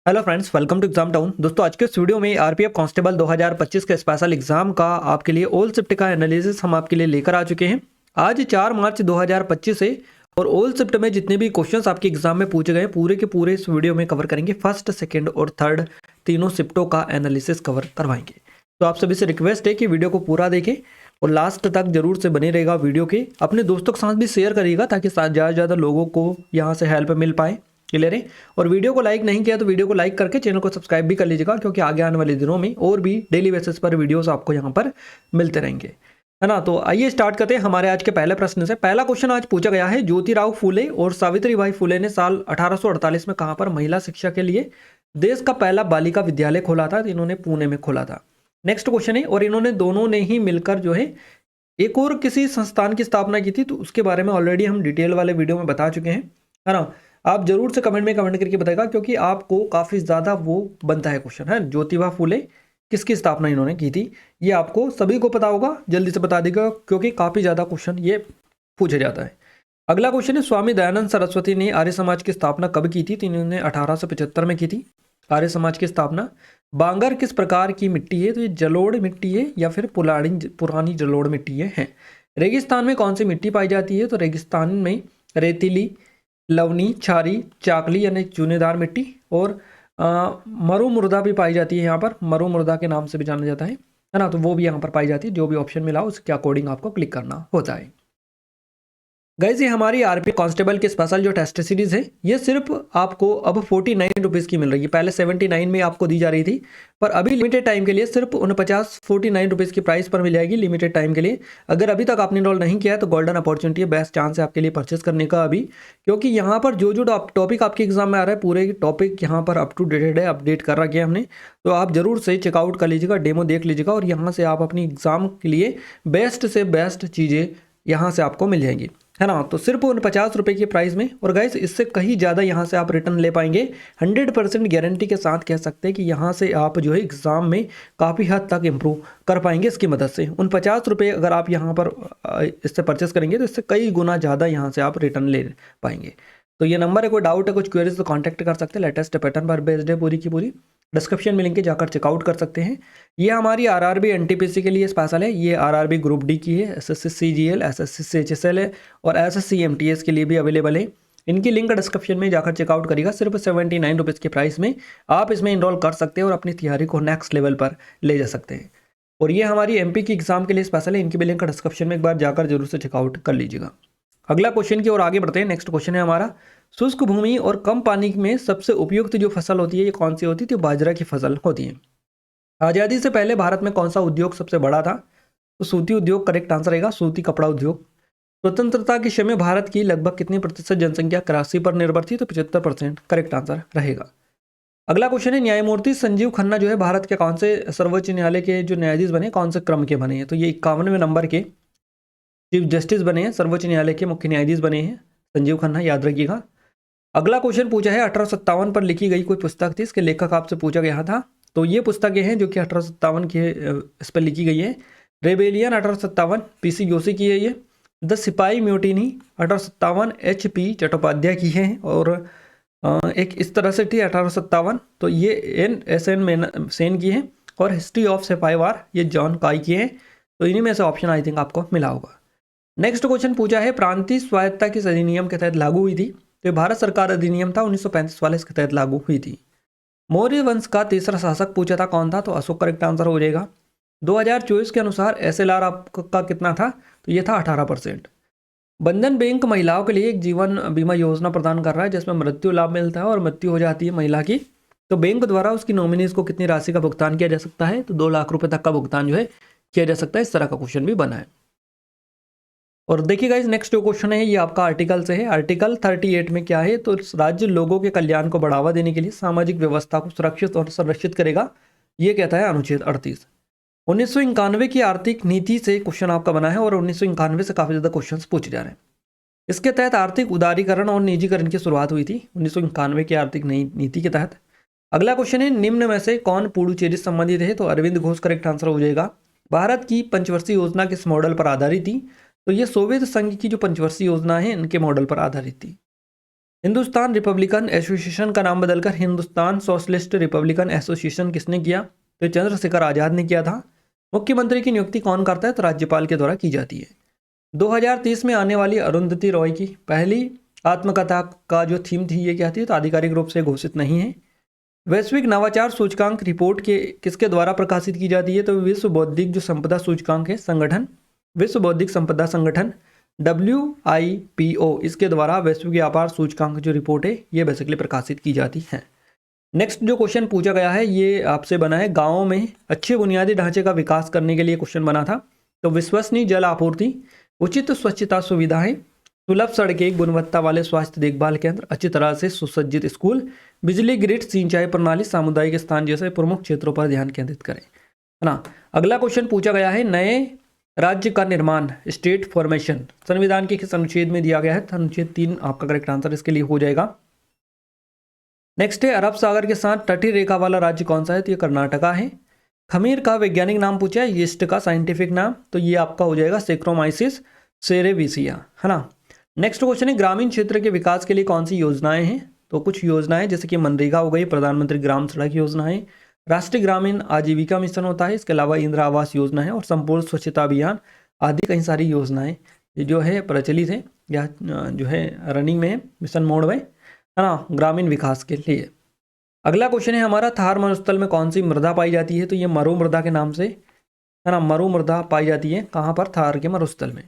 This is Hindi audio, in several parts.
Hello friends, welcome to exam town. दोस्तों, आज के इस वीडियो में आरपीएफ कांस्टेबल 2025 के स्पेशल एग्जाम का आपके लिए ओल्ड शिफ्ट का एनालिसिस हम आपके लिए लेकर आ चुके हैं। आज 4 मार्च 2025 है और ओल्ड शिफ्ट में जितने भी क्वेश्चंस आपके एग्जाम में पूछे गए पूरे के पूरे इस वीडियो में कवर करेंगे। फर्स्ट, सेकेंड और थर्ड तीनों शिफ्टों का एनालिसिस कवर करवाएंगे। तो आप सभी से रिक्वेस्ट है कि वीडियो को पूरा देखें और लास्ट तक जरूर से बने रहेगा वीडियो के। अपने दोस्तों के साथ भी शेयर करिएगा ताकि ज़्यादा से ज़्यादा लोगों को यहाँ से हेल्प मिल पाए। क्लियर है। और वीडियो को लाइक नहीं किया तो वीडियो को लाइक करके चैनल को सब्सक्राइब भी कर लीजिएगा, क्योंकि आगे आने वाले दिनों में और भी डेली बेसिस पर वीडियोस आपको यहाँ पर मिलते रहेंगे, है ना। तो आइए स्टार्ट करते हैं हमारे आज के पहले प्रश्न से। पहला क्वेश्चन आज पूछा गया है, ज्योतिराव फूले और सावित्रीबाई फूले ने साल 1848 में कहाँ पर महिला शिक्षा के लिए देश का पहला बालिका विद्यालय खोला था? तो इन्होंने पुणे में खोला था। नेक्स्ट क्वेश्चन है, और इन्होंने दोनों ने ही मिलकर जो है एक और किसी संस्थान की स्थापना की थी, तो उसके बारे में ऑलरेडी हम डिटेल वाले वीडियो में बता चुके हैं, है ना। आप जरूर से कमेंट में कमेंट करके बताएगा, क्योंकि आपको काफी ज्यादा वो बनता है क्वेश्चन, है। ज्योतिबा फूले किसकी स्थापना इन्होंने की थी, ये आपको सभी को पता होगा, जल्दी से बता देगा, क्योंकि काफी ज्यादा क्वेश्चन ये पूछा जाता है। अगला क्वेश्चन है, स्वामी दयानंद सरस्वती ने आर्य समाज की स्थापना कब की थी? तो इन्होंने 1875 में की थी आर्य समाज की स्थापना। बांगर किस प्रकार की मिट्टी है? तो ये जलोढ़ मिट्टी है या फिर पुरानी जलोढ़ मिट्टी है। रेगिस्तान में कौन सी मिट्टी पाई जाती है? तो रेगिस्तान में रेतीली, लवनी, क्षारी, चाकली यानी चूनेदार मिट्टी और मरु मुर्दा भी पाई जाती है। यहाँ पर मरु मुर्दा के नाम से भी जाना जाता है ना। तो वो भी यहाँ पर पाई जाती है। जो भी ऑप्शन मिला उसके अकॉर्डिंग आपको क्लिक करना होता है। गाइस, ये हमारी आरपीएफ कांस्टेबल की स्पेशल जो टेस्ट सीरीज है, ये सिर्फ आपको अब 49 रुपीज़ की मिल रही है। पहले 79 में आपको दी जा रही थी, पर अभी लिमिटेड टाइम के लिए सिर्फ 49 रुपीज़ की प्राइस पर मिल जाएगी लिमिटेड टाइम के लिए। अगर अभी तक आपने इनरोल नहीं किया है तो गोल्डन अपॉर्चुनिटी है, बेस्ट चांस है आपके लिए परचेस करने का अभी, क्योंकि यहाँ पर जो जो टॉपिक आपके एग्जाम में आ रहा है पूरे टॉपिक यहाँ पर अप टू डेटेड है, अपडेट कर रखा है हमने। तो आप जरूर से चेकआउट कर लीजिएगा, डेमो देख लीजिएगा, और यहाँ से आप अपनी एग्जाम के लिए बेस्ट से बेस्ट चीज़ें यहाँ से आपको मिल जाएंगी, है ना। तो सिर्फ 49 रुपये की प्राइस में, और गाइस इससे कहीं ज़्यादा यहाँ से आप रिटर्न ले पाएंगे। 100% गारंटी के साथ कह सकते हैं कि यहाँ से आप जो है एग्ज़ाम में काफ़ी हद तक इम्प्रूव कर पाएंगे इसकी मदद से। 49 रुपये अगर आप यहाँ पर इससे परचेस करेंगे तो इससे कई गुना ज़्यादा यहाँ से आप रिटर्न ले पाएंगे। तो ये नंबर है, कोई डाउट है, कुछ क्वेरीज तो कॉन्टैक्ट कर सकते हैं। लेटेस्ट पैटर्न पर बेस्ड है पूरी की पूरी। डिस्क्रिप्शन में लिंक है, जाकर चेकआउट कर सकते हैं। ये हमारी आरआरबी एनटीपीसी के लिए स्पेशल है। ये आरआरबी ग्रुप डी की है, एसएससी सीजीएल, एसएससी सीएचएसएल है और एसएससी एमटीएस के लिए भी अवेलेबल है। इनकी लिंक डिस्क्रिप्शन में जाकर चेकआउट करिएगा। सिर्फ 79 रुपीज़ की प्राइस में आप इसमें इनरोल कर सकते हैं और अपनी तैयारी को नेक्स्ट लेवल पर ले जा सकते हैं। और ये हमारी एमपी की एग्जाम के लिए स्पेशल है। इनकी भी लिंक डिस्क्रिप्शन में एक बार जाकर जरूर से चेकआउट कर लीजिएगा। अगला क्वेश्चन की ओर आगे बढ़ते हैं। नेक्स्ट क्वेश्चन है हमारा, शुष्क भूमि और कम पानी में सबसे उपयुक्त जो फसल होती है ये कौन सी होती है? तो बाजरा की फसल होती है। आज़ादी से पहले भारत में कौन सा उद्योग सबसे बड़ा था? तो सूती उद्योग करेक्ट आंसर रहेगा, सूती कपड़ा उद्योग। स्वतंत्रता के समय भारत की लगभग कितनी प्रतिशत जनसंख्या कृषि पर निर्भर थी? तो 75% करेक्ट आंसर रहेगा। अगला क्वेश्चन है, न्यायमूर्ति संजीव खन्ना जो है भारत के कौन से सर्वोच्च न्यायालय के जो न्यायाधीश बने, कौन से क्रम के बने हैं? तो ये 51वें नंबर के चीफ जस्टिस बने हैं, सर्वोच्च न्यायालय के मुख्य न्यायाधीश बने हैं संजीव खन्ना, याद रखिएगा। अगला क्वेश्चन पूछा है, 1857 पर लिखी गई कोई पुस्तक थी, इसके लेखक आपसे पूछा गया था। तो ये पुस्तकें हैं जो कि 1857 के इस पर लिखी गई है। रेबेलियन 1857 पीसी जोशी की है ये। द सिपाही म्यूटिनी 1857 HP चट्टोपाध्याय की है। और एक इस तरह से थी 1857, तो ये NSN सेन की है। और हिस्ट्री ऑफ सिपाही वार ये जॉन काई की है। तो इन्हीं में से ऑप्शन आई थिंक आपको मिला होगा। नेक्स्ट क्वेश्चन पूछा है, प्रांतीय स्वायत्तता किस अधिनियम के तहत लागू हुई थी? तो भारत सरकार अधिनियम था 1935 वाले, इसके तहत लागू हुई थी। मौर्य वंश का तीसरा शासक पूछा था कौन था? तो अशोक करेक्ट आंसर हो जाएगा। 2024 के अनुसार SLR आपका कितना था? तो ये था 18%। बंधन बैंक महिलाओं के लिए एक जीवन बीमा योजना प्रदान कर रहा है, जिसमें मृत्यु लाभ मिलता है और मृत्यु हो जाती है महिला की, तो बैंक द्वारा उसकी नॉमिनीज को कितनी राशि का भुगतान किया जा सकता है? तो 2 लाख रुपए तक का भुगतान जो है किया जा सकता है। इस तरह का क्वेश्चन भी बना है। और देखिए गाइस, नेक्स्ट जो क्वेश्चन है ये आपका आर्टिकल से है। आर्टिकल 38 में क्या है? तो राज्य लोगों के कल्याण को बढ़ावा देने के लिए सामाजिक व्यवस्था को सुरक्षित और संरक्षित करेगा, ये कहता है अनुच्छेद 38। 1991 की आर्थिक नीति से क्वेश्चन आपका बना है और 1991 से काफी ज्यादा क्वेश्चन पूछे जा रहे हैं। इसके तहत आर्थिक उदारीकरण और निजीकरण की शुरुआत हुई थी 1991 की आर्थिक नई नीति के तहत। अगला क्वेश्चन है, निम्न में से कौन पुडुचेरी से संबंधित है? तो अरविंद घोष करेक्ट आंसर हो जाएगा। भारत की पंचवर्षीय योजना किस मॉडल पर आधारित थी? तो ये सोवियत संघ की जो पंचवर्षीय योजना है इनके मॉडल पर आधारित थी। हिंदुस्तान रिपब्लिकन एसोसिएशन का नाम बदलकर हिंदुस्तान सोशलिस्ट रिपब्लिकन एसोसिएशन किसने किया? तो चंद्रशेखर आजाद ने किया था। मुख्यमंत्री की नियुक्ति कौन करता है? तो राज्यपाल के द्वारा की जाती है। 2030 में आने वाली अरुंधति रॉय की पहली आत्मकथा का जो थीम थी ये क्या थी? तो आधिकारिक रूप से घोषित नहीं है। वैश्विक नवाचार सूचकांक रिपोर्ट के किसके द्वारा प्रकाशित की जाती है? तो विश्व बौद्धिक जो संपदा सूचकांक है संगठन, विश्व बौद्धिक संपदा संगठन WIPO, इसके द्वारा वैश्विक व्यापार सूचकांक जो रिपोर्ट है ये बेसिकली प्रकाशित की जाती है। नेक्स्ट जो क्वेश्चन पूछा गया है ये आपसे बना है, गाँव में अच्छे बुनियादी ढांचे का विकास करने के लिए क्वेश्चन बना था। तो विश्वसनीय जल आपूर्ति, उचित स्वच्छता सुविधाएं, सुलभ सड़कें, गुणवत्ता वाले स्वास्थ्य देखभाल केंद्र, अच्छी तरह से सुसज्जित स्कूल, बिजली ग्रिड, सिंचाई प्रणाली, सामुदायिक स्थान जैसे प्रमुख क्षेत्रों पर ध्यान केंद्रित करें, है ना। अगला क्वेश्चन पूछा गया है, नए राज्य का निर्माण, स्टेट फॉर्मेशन, संविधान के किस अनुच्छेद में दिया गया है? अनुच्छेद 3 आपका करेक्ट आंसर इसके लिए हो जाएगा। नेक्स्ट है, अरब सागर के साथ तटीय रेखा वाला राज्य कौन सा है? तो ये कर्नाटका है। खमीर का वैज्ञानिक नाम पूछा है, यीस्ट का साइंटिफिक नाम, तो ये आपका हो जाएगा सेक्रोमाइसिस सेरेविसिया, है ना। नेक्स्ट क्वेश्चन है, ग्रामीण क्षेत्र के विकास के लिए कौन सी योजनाएं हैं? तो कुछ योजनाएं जैसे कि मनरेगा हो गई, प्रधानमंत्री ग्राम सड़क योजना है, राष्ट्रीय ग्रामीण आजीविका मिशन होता है, इसके अलावा इंदिरा आवास योजना है और संपूर्ण स्वच्छता अभियान आदि कई सारी योजनाएं जो है प्रचलित है या जो है रनिंग में है, मिशन मोड में, है ना, ग्रामीण विकास के लिए। अगला क्वेश्चन है हमारा, थार मरुस्थल में कौन सी मृदा पाई जाती है? तो ये मरु मृदा के नाम से, है ना, मरु मृदा पाई जाती है। कहाँ पर? थार के मरुस्थल में।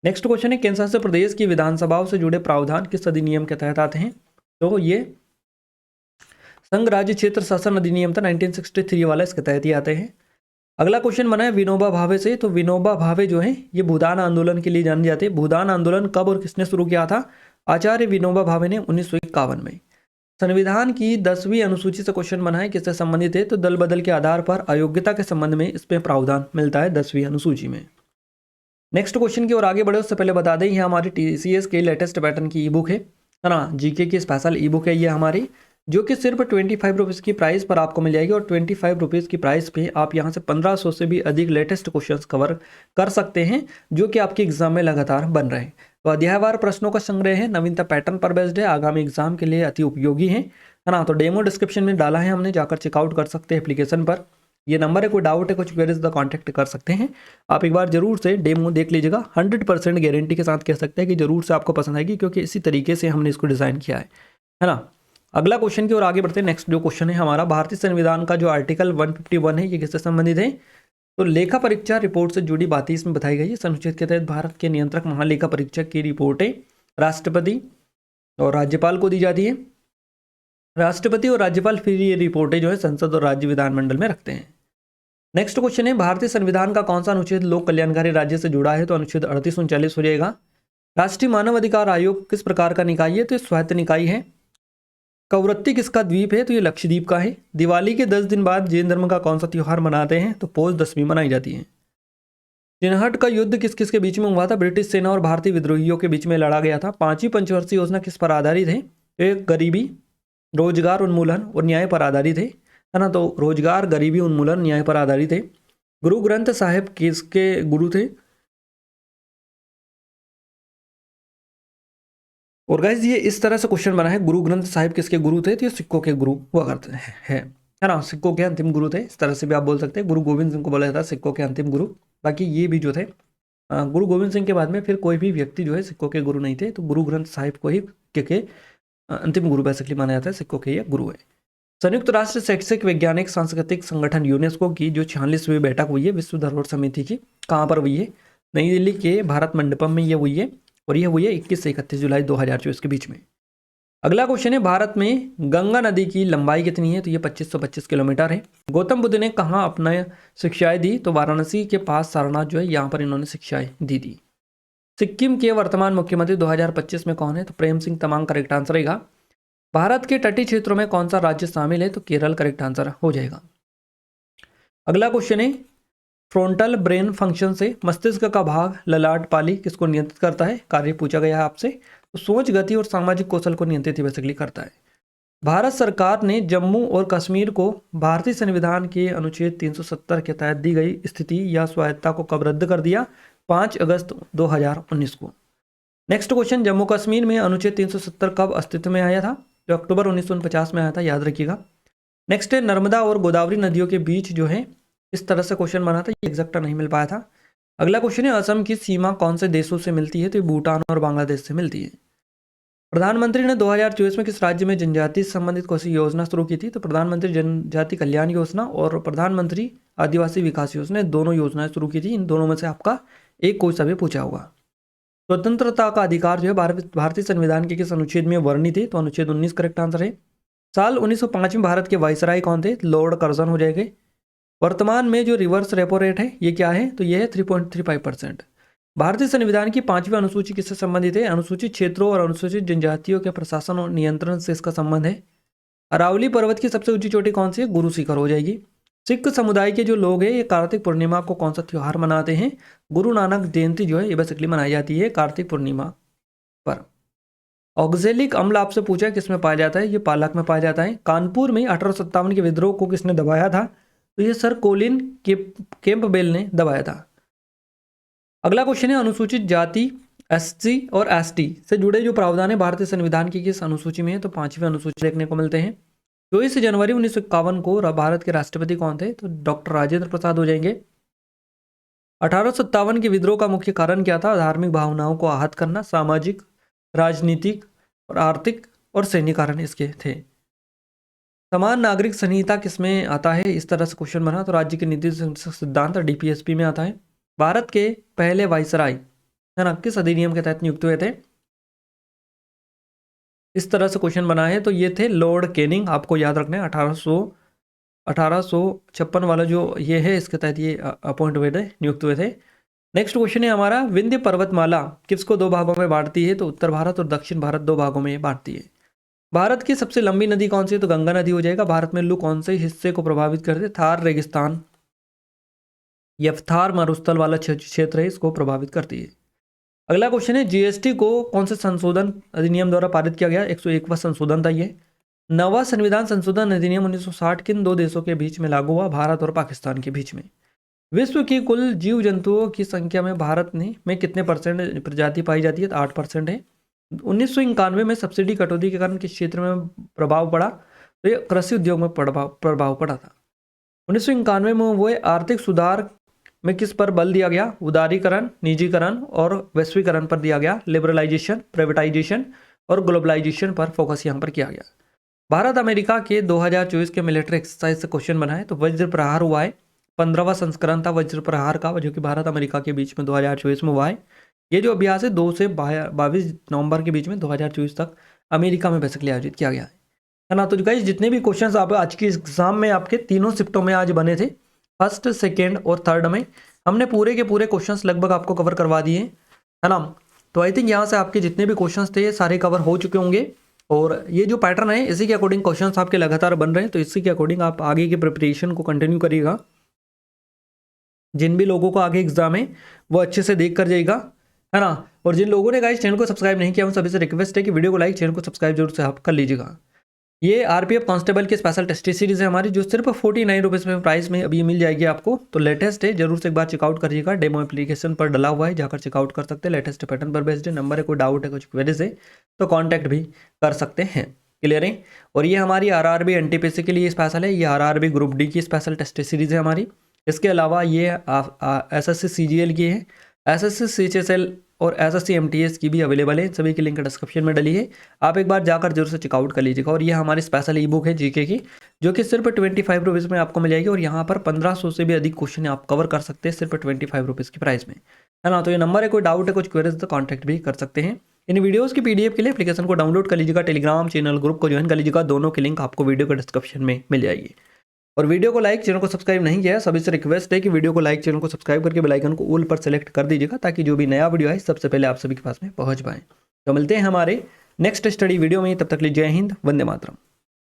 नेक्स्ट क्वेश्चन है, केंद्र शासित प्रदेश की विधानसभाओं से जुड़े प्रावधान किस अधिनियम के तहत आते हैं? तो ये संघ राज्य क्षेत्र शासन अधिनियम था 1963 वाला, इसके तहत ही आते हैं। अगला क्वेश्चन बना है विनोबा भावे से। तो विनोबा भावे जो है ये भूदान आंदोलन के लिए जाने जाते हैं। भूदान आंदोलन कब और किसने शुरू किया था? आचार्य विनोबा भावे ने 1951 में। संविधान की 10वीं अनुसूची से क्वेश्चन बना है, किससे संबंधित है? तो दल बदल के आधार पर अयोग्यता के संबंध में इसमें प्रावधान मिलता है 10वीं अनुसूची में। नेक्स्ट क्वेश्चन की ओर आगे बढ़े उससे पहले बता दें, ये हमारी TCS के लेटेस्ट पैटर्न की ई बुक है ना, जीके की स्पेशल ई बुक है ये हमारी, जो कि सिर्फ 25 रुपीज़ की प्राइस पर आपको मिल जाएगी। और 25 रुपीज़ की प्राइस पे आप यहाँ से 1500 से भी अधिक लेटेस्ट क्वेश्चंस कवर कर सकते हैं, जो कि आपके एग्जाम में लगातार बन रहे हैं। तो अध्यायवार प्रश्नों का संग्रह है, नवीनता पैटर्न पर बेस्ड है, आगामी एग्जाम के लिए अति उपयोगी है ना। तो डेमो डिस्क्रिप्शन में डाला है हमने, जाकर चेकआउट कर सकते हैं एप्लीकेशन पर। ये नंबर है, कोई डाउट है कुछ क्वेरीज द कॉन्टैक्ट कर सकते हैं। आप एक बार जरूर से डेमो देख लीजिएगा, 100% गारंटी के साथ कह सकते हैं कि जरूर से आपको पसंद आएगी, क्योंकि इसी तरीके से हमने इसको डिज़ाइन किया है ना। अगला क्वेश्चन की ओर आगे बढ़ते हैं। नेक्स्ट जो क्वेश्चन है हमारा, भारतीय संविधान का जो आर्टिकल 151 है ये किससे संबंधित है? तो लेखा परीक्षा रिपोर्ट से जुड़ी बातें इसमें बताई गई है। इस अनुच्छेद के तहत भारत के नियंत्रक महालेखा परीक्षक की रिपोर्टें राष्ट्रपति और राज्यपाल को दी जाती है। राष्ट्रपति और राज्यपाल फिर ये रिपोर्टें जो है संसद और राज्य विधानमंडल में रखते हैं। नेक्स्ट क्वेश्चन है, भारतीय संविधान का कौन सा अनुच्छेद लोक कल्याणकारी राज्य से जुड़ा है? तो अनुच्छेद 3839 हो जाएगा। राष्ट्रीय मानव अधिकार आयोग किस प्रकार का निकाय है? तो स्वायत्त निकाय है। कवरत्ती किसका द्वीप है? तो ये लक्षद्वीप का है। दिवाली के 10 दिन बाद जैन धर्म का कौन सा त्योहार मनाते हैं? तो पोष दशमी मनाई जाती है। चिनहट का युद्ध किस किस के बीच में हुआ था? ब्रिटिश सेना और भारतीय विद्रोहियों के बीच में लड़ा गया था। 5वीं पंचवर्षीय योजना किस पर आधारित है? एक गरीबी, रोजगार उन्मूलन और न्याय पर आधारित है ना। तो रोजगार, गरीबी उन्मूलन, न्याय पर आधारित है। गुरु ग्रंथ साहिब किसके गुरु थे? और गाइस ये इस तरह से क्वेश्चन बना है, गुरु ग्रंथ साहिब किसके गुरु थे? तो ये सिक्कों के गुरु हुआ करते हैं, है ना, सिक्कों के अंतिम गुरु थे। इस तरह से भी आप बोल सकते हैं, गुरु गोविंद सिंह को बोला जाता है सिक्कों के अंतिम गुरु। बाकी ये भी जो थे गुरु गोविंद सिंह के बाद में फिर कोई भी व्यक्ति जो है सिक्कों के गुरु नहीं थे। तो गुरु ग्रंथ साहिब को ही के अंतिम गुरु बेसिकली माना जाता है, सिक्कों के ये गुरु है। संयुक्त राष्ट्र शैक्षिक वैज्ञानिक सांस्कृतिक संगठन यूनेस्को की जो 46वीं बैठक हुई है विश्व धरोहर समिति की, कहाँ पर हुई है? नई दिल्ली के भारत मंडपम में ये हुई है, और यह हुई है 21 से 31 जुलाई 2024 के बीच में। अगला क्वेश्चन है, भारत में गंगा नदी की लंबाई कितनी है? तो ये 2525 किलोमीटर है। गौतम बुद्ध ने कहाँ अपना शिक्षाएं दी? तो वाराणसी के पास सारनाथ जो है यहाँ पर इन्होंने शिक्षाएं दी थी। सिक्किम के वर्तमान मुख्यमंत्री 2025 में कौन है? तो प्रेम सिंह तमांग करेक्ट आंसर रहेगा। भारत के तटीय क्षेत्रों में कौन सा राज्य शामिल है? तो केरल करेक्ट आंसर हो जाएगा। अगला क्वेश्चन है, फ्रंटल ब्रेन फंक्शन से मस्तिष्क का भाग ललाट पाली किसको नियंत्रित करता है? कार्य पूछा गया है आपसे। तो सोच, गति और सामाजिक कौशल को नियंत्रित बेसिकली करता है। भारत सरकार ने जम्मू और कश्मीर को भारतीय संविधान के अनुच्छेद 370 के तहत दी गई स्थिति या स्वायत्तता को कब रद्द कर दिया? 5 अगस्त 2019 को। नेक्स्ट क्वेश्चन, जम्मू कश्मीर में अनुच्छेद 370 कब अस्तित्व में आया था? तो अक्टूबर 1949 में आया था, याद रखिएगा। नेक्स्ट है, नर्मदा और गोदावरी नदियों के बीच जो है इस तरह से क्वेश्चन बना था, ये एग्जैक्ट नहीं मिल पाया था। अगला क्वेश्चन है, असम की सीमा कौन से देशों से मिलती है? तो ये भूटान और बांग्लादेश से मिलती है। प्रधानमंत्री ने 2024 में किस राज्य में जनजाति से संबंधित कौन सी योजना शुरू की थी? तो प्रधानमंत्री जनजाति कल्याण योजना और प्रधानमंत्री आदिवासी विकास योजना, दोनों योजनाएं शुरू की थी। इन दोनों में से आपका एक कोई सा भी पूछा होगा। स्वतंत्रता का अधिकार जो है भारतीय संविधान के किस अनुच्छेद में वर्णित है? तो अनुच्छेद 19 करेक्ट आंसर है। साल 1905 में भारत के वायसराय कौन थे? लॉर्ड कर्जन हो जाएंगे। वर्तमान में जो रिवर्स रेपो रेट है ये क्या है? तो ये है 3.35%। भारतीय संविधान की 5वीं अनुसूची किससे संबंधित है? अनुसूचित क्षेत्रों और अनुसूचित जनजातियों के प्रशासन और नियंत्रण से इसका संबंध है। अरावली पर्वत की सबसे ऊंची चोटी कौन सी है? गुरु शिखर हो जाएगी। सिख समुदाय के जो लोग हैं ये कार्तिक पूर्णिमा को कौन सा त्यौहार मनाते हैं? गुरु नानक जयंती जो है ये बेसिकली मनाई जाती है कार्तिक पूर्णिमा पर। ऑक्जेलिक अम्ल आपसे पूछा किस में पाया जाता है? ये पालक में पाया जाता है। कानपुर में 1857 के विद्रोह को किसने दबाया था? तो ये सर कोलिन कैंपबेल ने दबाया था। अगला क्वेश्चन है, अनुसूचित जाति एससी और एसटी से जुड़े जो प्रावधान है भारतीय संविधान की किस अनुसूची में है? तो 5वीं अनुसूची देखने को मिलते हैं। 24 जनवरी 1951 को भारत के राष्ट्रपति कौन थे? तो डॉक्टर राजेंद्र प्रसाद हो जाएंगे। 1857 के विद्रोह का मुख्य कारण क्या था? धार्मिक भावनाओं को आहत करना, सामाजिक, राजनीतिक और आर्थिक और सैन्य कारण इसके थे। समान नागरिक संहिता किसमें आता है? इस तरह से क्वेश्चन बना, तो राज्य के नीति सिद्धांत डीपीएसपी में आता है। भारत के पहले वायसराय है ना किस अधिनियम के तहत नियुक्त हुए थे? इस तरह से क्वेश्चन बना है, तो ये थे लॉर्ड कैनिंग, आपको याद रखना है। 1856 वाला जो ये है इसके तहत ये अपॉइंट हुए थे, नियुक्त हुए थे। नेक्स्ट क्वेश्चन है हमारा, विंध्य पर्वतमाला किसको दो भागों में बांटती है? तो उत्तर भारत और दक्षिण भारत दो भागों में बांटती है। भारत की सबसे लंबी नदी कौन सी है? तो गंगा नदी हो जाएगा। भारत में लू कौन से हिस्से को प्रभावित करते हैं? थार रेगिस्तान या थार मरुस्थल वाला क्षेत्र है, इसको प्रभावित करती है। अगला क्वेश्चन है, जीएसटी को कौन से संशोधन अधिनियम द्वारा पारित किया गया? 101वां संशोधन था ये। नवा संविधान संशोधन अधिनियम 1960 किन दो देशों के बीच में लागू हुआ? भारत और पाकिस्तान के बीच में। विश्व की कुल जीव जंतुओं की संख्या में भारत में कितने परसेंट प्रजाति पाई जाती है? तो 8% है। 1991 में सब्सिडी कटौती के कारण किस क्षेत्र में प्रभाव पड़ा? तो ये कृषि उद्योग में प्रभाव पड़ा था। 1991 में वो आर्थिक सुधार में किस पर बल दिया गया? उदारीकरण, निजीकरण और वैश्वीकरण पर दिया गया। लिबरलाइजेशन, प्राइवेटाइजेशन और ग्लोबलाइजेशन पर फोकस यहाँ पर किया गया। भारत अमेरिका के 2024 के मिलिट्री एक्सरसाइज से क्वेश्चन बना है, तो वज्र प्रहार हुआ है। 15वां संस्करण था वज्र प्रहार का, जो कि भारत अमेरिका के बीच में 2024 में हुआ है। ये जो अभ्यास है 2 से 22 नवंबर के बीच में 2024 तक अमेरिका में बेसिकली आयोजित किया गया है ना। तो गाइस जितने भी क्वेश्चंस आप आज की एग्जाम में आपके तीनों शिफ्टों में आज बने थे, फर्स्ट, सेकेंड और थर्ड में, हमने पूरे के पूरे क्वेश्चंस लगभग आपको कवर करवा दिए है ना। तो आई थिंक यहाँ से आपके जितने भी क्वेश्चंस थे ये सारे कवर हो चुके होंगे। और ये जो पैटर्न है इसी के अकॉर्डिंग क्वेश्चंस आपके लगातार बन रहे हैं, तो इसी के अकॉर्डिंग आप आगे की प्रिपरेशन को कंटिन्यू करिएगा। जिन भी लोगों को आगे एग्जाम है वो अच्छे से देख कर जाइएगा है ना। और जिन लोगों ने गाइस चैनल को सब्सक्राइब नहीं किया उन सभी से रिक्वेस्ट है कि वीडियो को लाइक, चैनल को सब्सक्राइब जरूर से आप कर लीजिएगा। ये आरपीएफ कांस्टेबल की स्पेशल टेस्ट सीरीज है हमारी, जो सिर्फ 49 रुपीज़ में प्राइस में अभी मिल जाएगी आपको। तो लेटेस्ट है, जरूर से एक बार चेकआउट करिएगा। डेमो एप्लीकेशन पर डला हुआ है, जाकर चेकआउट कर सकते हैं। लेटेस्ट पैटर्न पर बेस्ड है। नंबर है, कोई डाउट है, कुछ क्वेरीज है तो कॉन्टैक्ट भी कर सकते हैं। क्लियर है। और ये हमारी आरआरबी एनटीपीसी के लिए स्पेशल है, ये आरआरबी ग्रुप डी की स्पेशल टेस्ट सीरीज है हमारी। इसके अलावा ये एसएससी सीजीएल की है, एसएससी सीएचएसएल और एसएससी एमटीएस की भी अवेलेबल है। सभी की लिंक डिस्क्रिप्शन में डली है, आप एक बार जाकर जरूर से चेकआउट कर लीजिएगा। और ये हमारी स्पेशल ई बुक है जीके की, जो कि सिर्फ 25 रुपीज़ में आपको मिल जाएगी। और यहाँ पर 1500 से भी अधिक क्वेश्चन आप कवर कर सकते हैं सिर्फ 25 रुपीज़ की प्राइस में, है ना। तो ये नंबर है, कोई डाउट है, कुछ क्वेरीज तो कॉन्टैक्ट भी कर सकते हैं। इन वीडियोस की पीडीएफ के लिए एप्लीकेशन को डाउनलोड कर लीजिएगा, टेलीग्राम चैनल ग्रुप को ज्वाइन कर लीजिएगा। दोनों की लिंक आपको वीडियो के डिस्क्रिप्शन में मिल जाएगी। और वीडियो को लाइक, चैनल को सब्सक्राइब नहीं किया है, सभी से रिक्वेस्ट है कि वीडियो को लाइक, चैनल को सब्सक्राइब करके बेल आइकन को ऑल पर सेलेक्ट कर दीजिएगा, ताकि जो भी नया वीडियो है सबसे पहले आप सभी के पास में पहुंच पाए। तो मिलते हैं हमारे नेक्स्ट स्टडी वीडियो में, तब तक के लिए जय हिंद, वंदे मातरम।